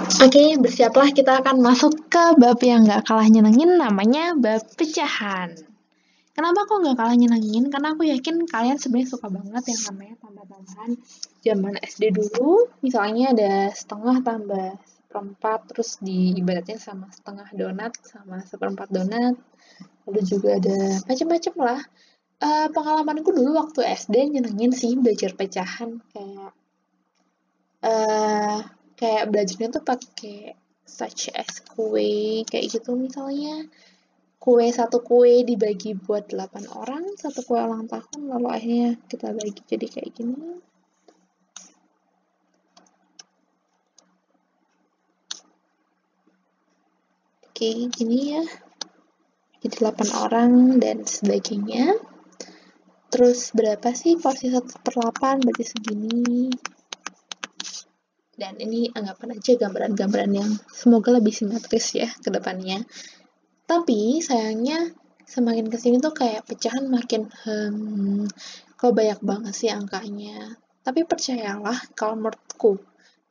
Oke, bersiaplah, kita akan masuk ke bab yang gak kalah nyenengin, namanya bab pecahan. Kenapa kok gak kalah nyenengin? Karena aku yakin kalian sebenarnya suka banget yang namanya tambah-tambahan zaman SD dulu. Misalnya ada setengah tambah seperempat, terus diibadatin sama setengah donat, sama seperempat donat. Lalu juga ada macam-macam lah. Pengalamanku dulu waktu SD nyenengin sih belajar pecahan, kayak belajarnya tuh pakai such as kue kayak gitu, misalnya satu kue dibagi buat 8 orang, satu kue ulang tahun, lalu akhirnya kita bagi jadi kayak gini. Oke, gini ya, jadi 8 orang dan sebagainya. Terus berapa sih porsi 1/8, berarti segini. Dan ini anggapan aja gambaran-gambaran yang semoga lebih simetris ya ke depannya. Tapi sayangnya semakin kesini tuh kayak pecahan makin kok banyak banget sih angkanya. Tapi percayalah, kalau menurutku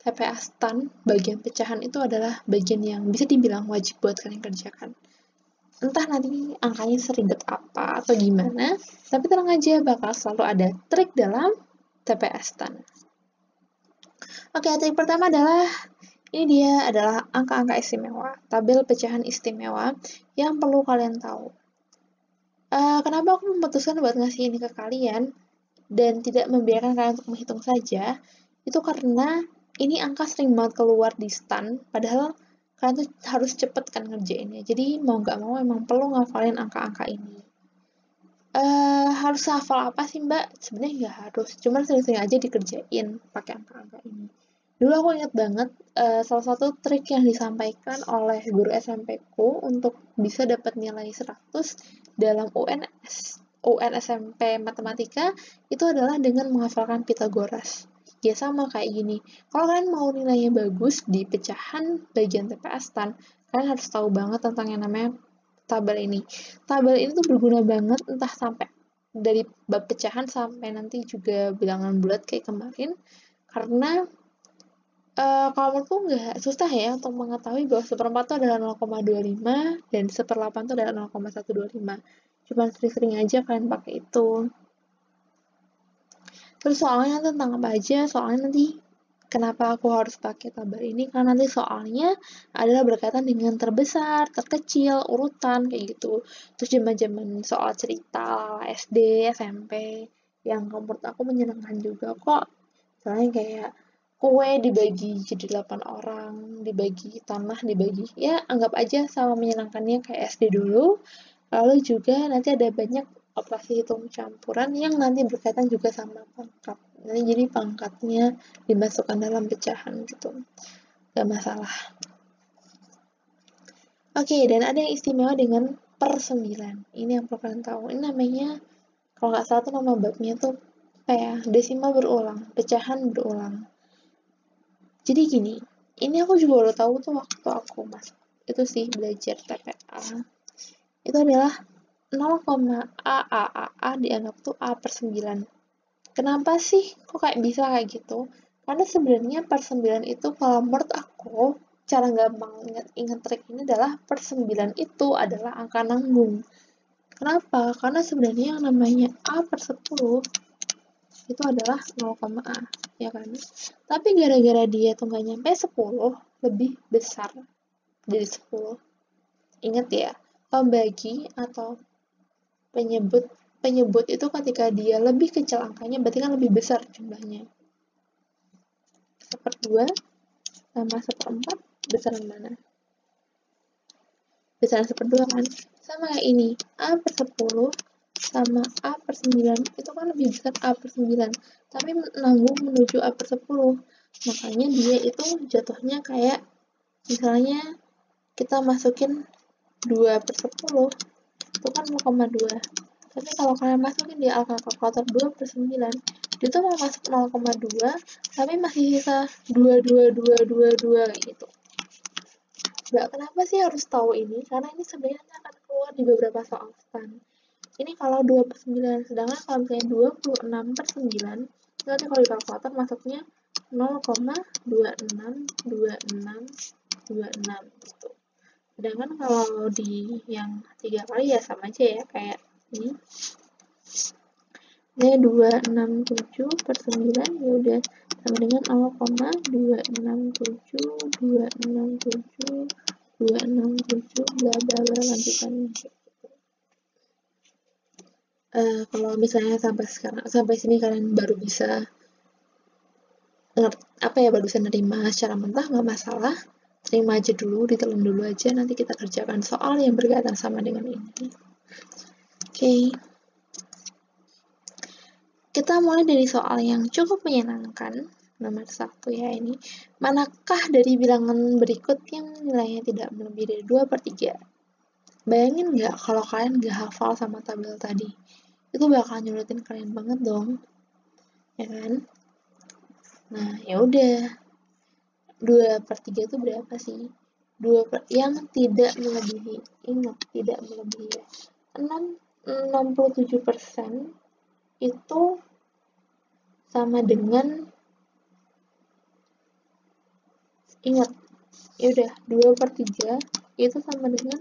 TPA STAN bagian pecahan itu adalah bagian yang bisa dibilang wajib buat kalian kerjakan. Entah nanti angkanya seribet apa atau gimana, tapi tenang aja, bakal selalu ada trik dalam TPA STAN. Oke, trik pertama adalah ini dia adalah angka-angka istimewa, tabel pecahan istimewa yang perlu kalian tahu. Kenapa aku memutuskan buat ngasih ini ke kalian dan tidak membiarkan kalian untuk menghitung saja? Itu karena ini angka sering banget keluar di STAN, padahal kalian tuh harus cepet kan ngerjainnya. Jadi mau nggak mau emang perlu ngafalin angka-angka ini. Harus hafal apa sih mbak? Sebenarnya nggak harus, cuman sering-sering aja dikerjain pakai angka-angka ini. Dulu aku ingat banget, salah satu trik yang disampaikan oleh guru SMP-ku untuk bisa dapat nilai 100 dalam UN SMP Matematika itu adalah dengan menghafalkan Pythagoras. Ya sama kayak gini, kalau kalian mau nilainya bagus di pecahan bagian TPA STAN, kalian harus tahu banget tentang yang namanya tabel ini. Tabel ini tuh berguna banget entah sampai dari bab pecahan sampai nanti juga bilangan bulat kayak kemarin, karena kalau menurutku nggak susah ya untuk mengetahui bahwa seperempat itu adalah 0,25 dan seperlapan itu adalah 0,125. Cuma sering-sering aja kalian pakai itu. Terus soalnya tentang apa aja? Soalnya nanti kenapa aku harus pakai tabel ini? Karena nanti soalnya adalah berkaitan dengan terbesar, terkecil, urutan kayak gitu. Terus zaman-zaman soal cerita SD, SMP yang menurut aku menyenangkan juga kok. Misalnya kayak kue dibagi jadi 8 orang, dibagi tanah, dibagi, ya anggap aja sama menyenangkannya kayak SD dulu. Lalu juga nanti ada banyak operasi hitung campuran yang nanti berkaitan juga sama pangkat. Nanti jadi pangkatnya dimasukkan dalam pecahan gitu. Gak masalah. Oke, dan ada yang istimewa dengan per 9. Ini yang perlu kalian tahu. Ini namanya, kalau nggak salah tuh nama babnya tuh kayak desimal berulang, pecahan berulang. Jadi gini, ini aku juga udah tahu tuh waktu aku masuk itu sih belajar TPA. Itu adalah 0,a dianggap tuh A per 9. Kenapa sih kok kayak bisa kayak gitu? Karena sebenarnya per 9 itu kalau menurut aku, cara gampang ingat trik ini adalah per 9 itu adalah angka nanggung. Kenapa? Karena sebenarnya yang namanya A per 10 itu adalah 0,a, ya kan? Tapi gara-gara dia tuh nggak nyampe 10, lebih besar dari 10. Ingat ya, pembagi atau penyebut itu ketika dia lebih kecil angkanya, berarti kan lebih besar jumlahnya. 1/2 sama 1/4, besar yang mana? Besar 1/2 kan? Sama kayak ini, A per 10 sama A per 9 itu kan lebih besar A per 9, tapi nanggung menuju A per 10. Makanya dia itu jatuhnya kayak misalnya kita masukin 2 per 10 itu kan 0,2. Tapi kalau kalian masukin di angka kalkulator 2 per 9 itu mau masuk 0,2 tapi masih sisa 2 gitu. Mbak, kenapa sih harus tahu ini? Karena ini sebenarnya akan keluar di beberapa soal STAN. Ini kalau 2 per 9, sedangkan kalau misalnya 26 per 9, nanti kalau di kalkulator masuknya 0,2626 kalau di yang 3 kali ya sama aja ya, kayak ini. Ini 267 per 9, ya udah sama dengan 0,267, 267, 267, bla bla bla lanjutannya. Kalau misalnya sampai sini kalian baru bisa baru bisa nerima secara mentah, nggak masalah. Terima aja dulu, ditelan dulu aja, nanti kita kerjakan soal yang berkaitan sama dengan ini. Oke. Kita mulai dari soal yang cukup menyenangkan, nomor 1 ya ini. Manakah dari bilangan berikut yang nilainya tidak melebihi dari 2/3? Bayangin nggak kalau kalian nggak hafal sama tabel tadi? Itu bakal nyulitin kalian banget dong, ya kan? Nah, ya udah. 2/3 itu berapa sih? Yang tidak melebihi. Ingat, tidak melebihi ya. 67% itu sama dengan, ingat, ya udah 2/3 itu sama dengan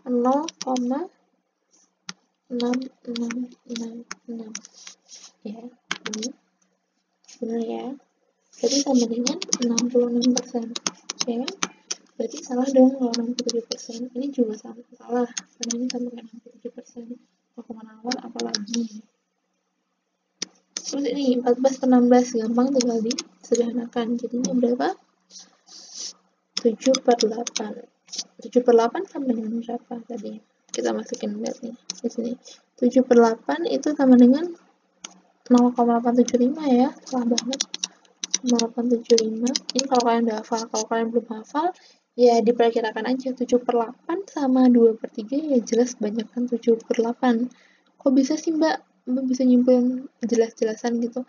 0,6666 ya, ini benar ya, jadi sama dengan 66%. Oke, berarti salah dong kalau 67%. Ini juga salah karena ini sama dengan 67%. Mau kemana-mana apalagi. Terus ini 14/16, gampang tinggal disederhanakan. Jadinya berapa? 7/8. 7/8 sama dengan berapa tadi? Kita masukin lihat nih di sini. 7/8 itu sama dengan 0,875 ya. Salah banget. 0,875. Ini kalau kalian udah hafal, kalau kalian belum hafal, ya diperkirakan aja 7/8 sama 2/3 ya jelas banyakkan 7/8. Kok bisa sih Mbak bisa nyimpulin jelas-jelasan gitu?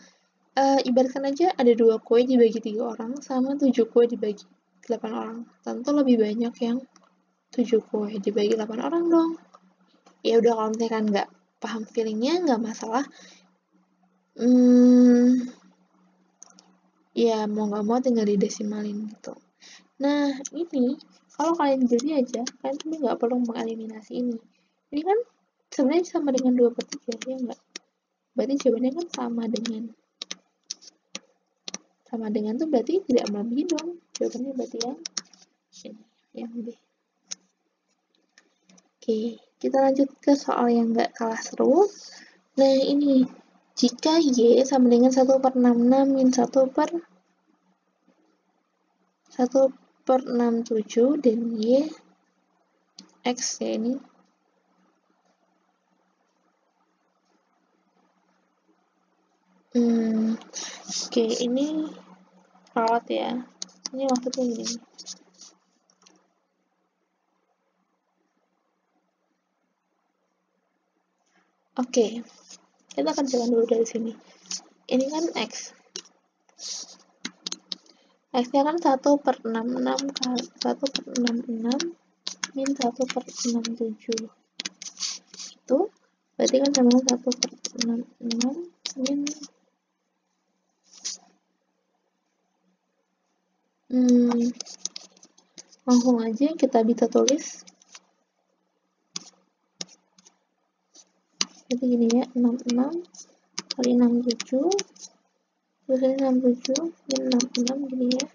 Ibaratkan aja ada 2 kue dibagi 3 orang sama 7 kue dibagi 8 orang. Tentu lebih banyak yang 7 kue dibagi 8 orang dong. Ya udah, kalau misalkan nggak paham feelingnya nggak masalah. Ya mau nggak mau tinggal didesimalin gitu. Nah ini kalau kalian jadi aja, kalian tuh nggak perlu mengeliminasi ini. Ini kan sebenarnya sama dengan 2/3 ya nggak? Berarti jawabannya kan sama dengan tuh berarti tidak melebihi dong. Jawabannya berarti yang ini, yang B. Oke, kita lanjut ke soal yang nggak kalah seru. Nah ini, jika Y sama dengan 1/66 min 1/67 dan Y X ya ini. Oke, ini rawat ya. Ini maksudnya gini. Oke, kita akan jalan dulu dari sini. Ini kan X. X-nya kan 1/66 kali 1/66 min 1/67. Itu berarti kan sama 1/66 min langsung aja kita bisa tulis. Jadi gini ya, 66 kali 67, terus ini 67 min 66 gini ya.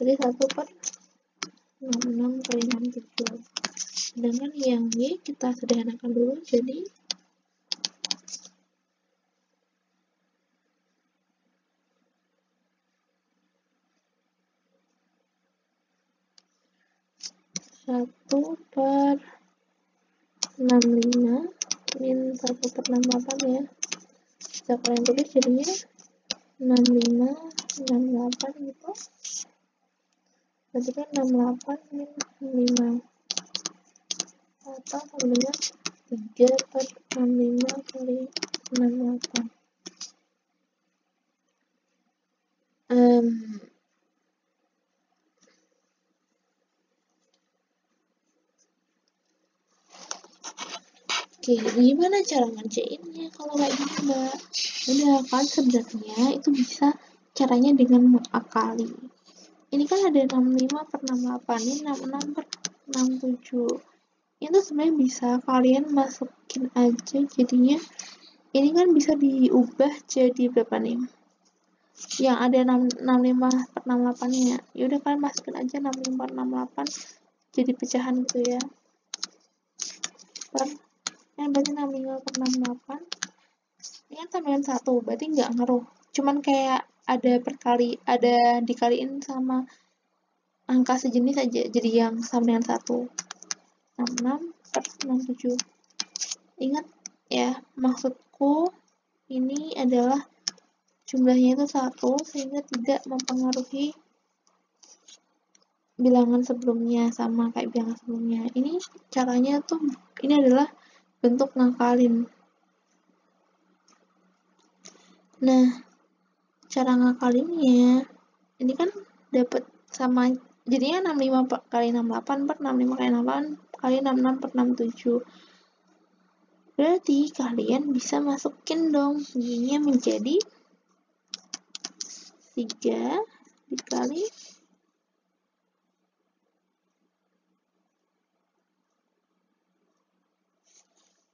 Jadi 1/66 kali 67. Sedangkan yang Y kita sederhanakan dulu, jadi 1/65 min 1/68 ya. Bisa kalian tulis jadinya 65, 68 gitu. Berarti kan 68 min 5. Atau sama dengan 3/65 kali 68. Oke, gimana cara ngerjainnya kalau kayak gini Mbak? Udah kan sebenarnya itu bisa caranya dengan mengakali. ini kan ada 65 per 68, ini 66 per 67. Itu sebenarnya bisa kalian masukin aja jadinya. Ini kan bisa diubah jadi berapa nih? Yang ada 65 per 68 nya. Yaudah kalian masukin aja 65 per 68 jadi pecahan gitu ya. Berarti 65 per 68. Ini kan tambahan 1, berarti nggak ngaruh. Cuman kayak ada dikaliin sama angka sejenis aja, jadi yang sama dengan 1. 66 per 67. Ingat ya, maksudku ini adalah jumlahnya itu 1, sehingga tidak mempengaruhi bilangan sebelumnya sama kayak bilangan sebelumnya. Ini caranya tuh, ini adalah bentuk ngakalin. Nah, cara ngakalinnya, ini kan dapat sama, jadinya 65 kali 68 per 65 kali 68 kali 66 per 67. Berarti kalian bisa masukin dong, jadinya menjadi 3 dikali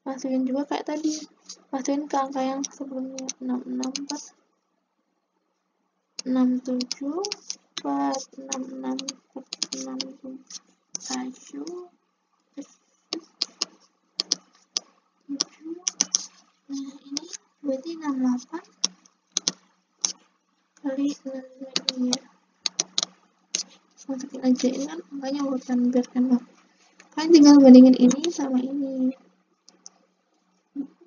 masukin juga kayak tadi, masukin ke angka yang sebelumnya, 66 per 67 per 66 per 67. Nah, ini berarti 68 kali 65 ini ya. Masukin aja, ini kan angkanya urutan biar enak. Kalian tinggal bandingin ini sama ini.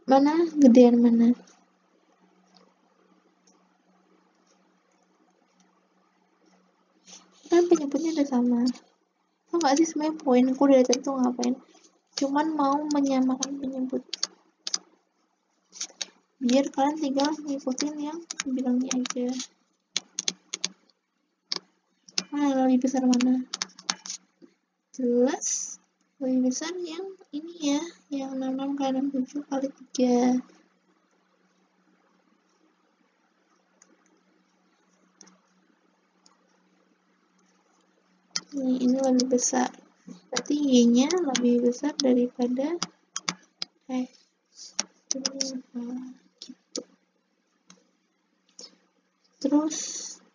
Mana gedean mana? Kan penyebutnya udah sama. Tau gak sih sebenarnya poinku dari tadi tuh ngapain? Cuman mau menyamakan penyebut. Biar kalian tinggal ngikutin yang bilangnya aja. Mana lebih besar mana? Jelas lebih besar yang ini ya, yang 66 kali 67 kali 3. Ini lebih besar. Berarti Y-nya lebih besar daripada X. Gitu. Terus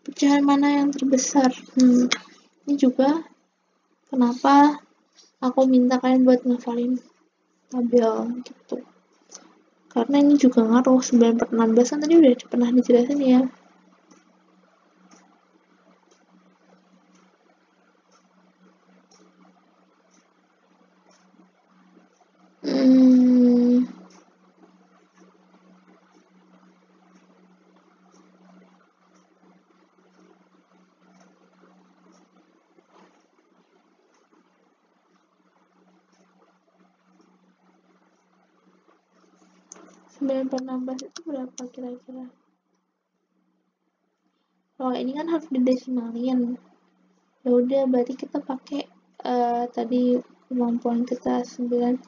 pecahan mana yang terbesar? Ini juga kenapa aku minta kalian buat ngafalin tabel gitu. Karena ini juga ngaruh, 9 per 16 kan tadi udah pernah dijelasin ya. Per 16 itu berapa kira-kira? Kalau ini kan harus didesimalin. Ya udah, berarti kita pakai tadi kemampuan kita 9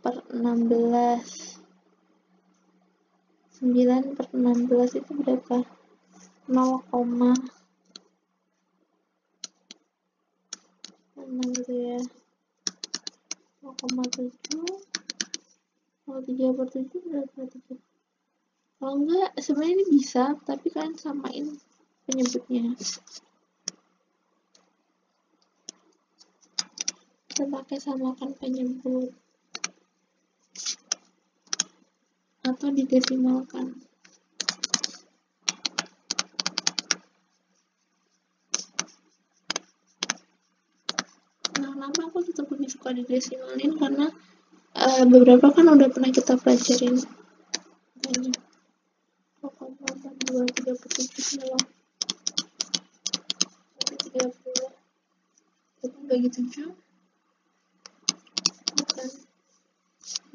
per 16. 9 per 16 itu berapa? 0,6 gitu ya. 0,7. Kalau 3 per 7 berapa? 3. Kalau enggak, sebenarnya ini bisa, tapi kalian samain penyebutnya. Kita pakai samakan penyebut. Atau didesimalkan. Nah, kenapa aku tetap lebih suka didesimalin? Karena beberapa kan udah pernah kita pelajarin. Banyak. 0,4237 loh. 30. Jadi bagi 7 bukan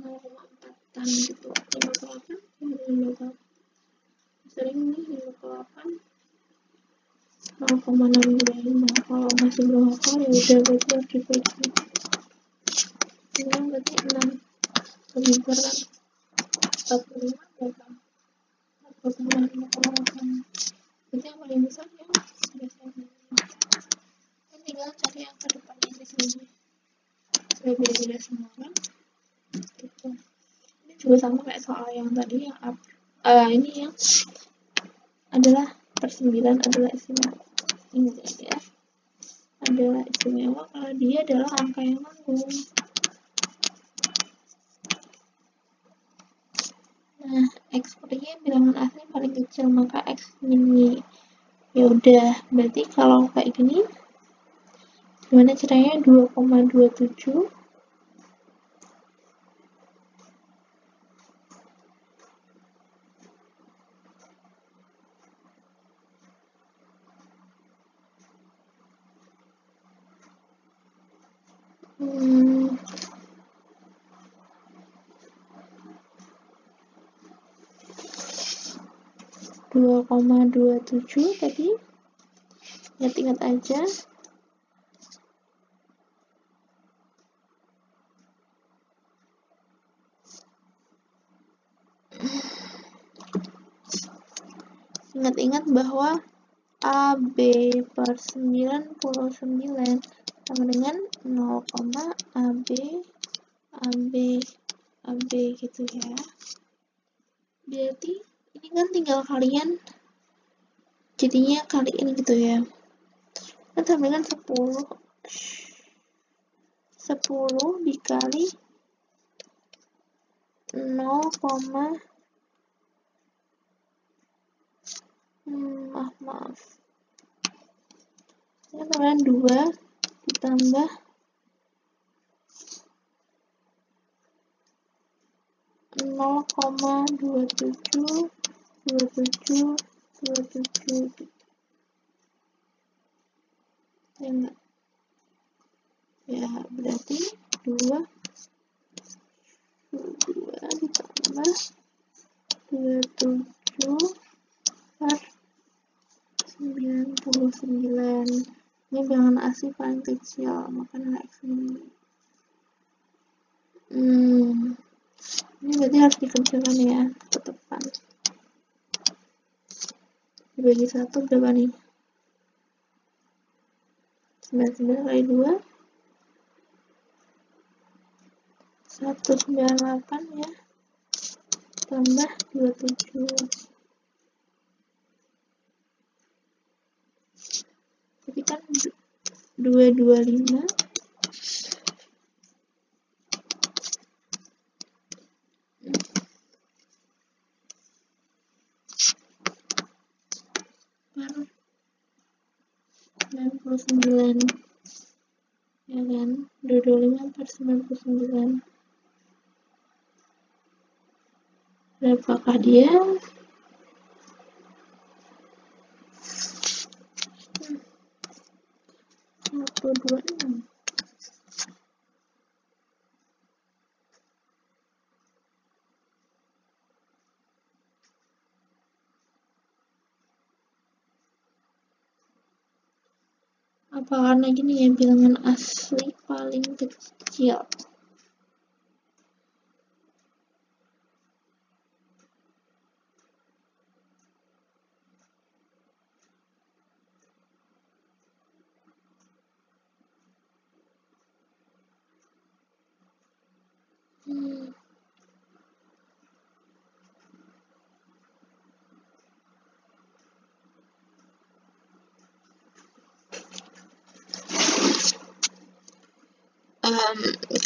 0,4-an gitu. 58, 58. Sering nih 58. 0,625. Kalau masih belum hafal ya udah, berarti harus dibagi. Ini kan berarti 6 lebih berat. 45 berapa? 45,8. Berarti yang paling besar yang sudah saya pilih. Kan tinggal cari yang ke depannya di sini. Supaya beda-beda semua kan. Gitu. Ini juga sama kayak soal yang tadi yang ini yang adalah per 9 adalah istimewa. Ingat ya, adalah istimewa kalau dia adalah angka yang manggung. Nah, X sepertinya bilangan asli paling kecil, maka X mini. Ya udah, berarti kalau kayak gini, gimana caranya 2,27 2,27 tadi, ingat-ingat aja. Ingat-ingat bahwa AB per 99 sama dengan 0, AB gitu ya. Berarti ini kan tinggal kalian jadinya kaliin gitu ya. Kan sama dengan 10 dikali 0, maaf. Ini sama dengan 2 ditambah 0,27 gitu. Ya enggak? Ya, berarti 2 ditambah 27 per 99. Ini bilangan asli paling kecil, maka nilai X ini. Ini berarti harus dikecilkan ya, ke depan. Dibagi 1 berapa nih? 99 kali 2 198 ya, tambah 27. Jadi kan 225 per 99, ya kan? 225 per 99. Berapakah dia? 126. Apa karena gini ya, bilangan asli paling kecil.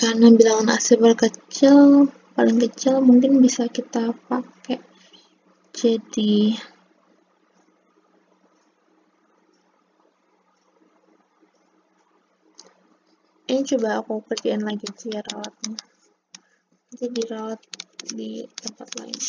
Karena bilangan asli paling kecil mungkin bisa kita pakai jadi ini coba aku kerjain lagi sih ya rawatnya, jadi dirawat di tempat lain.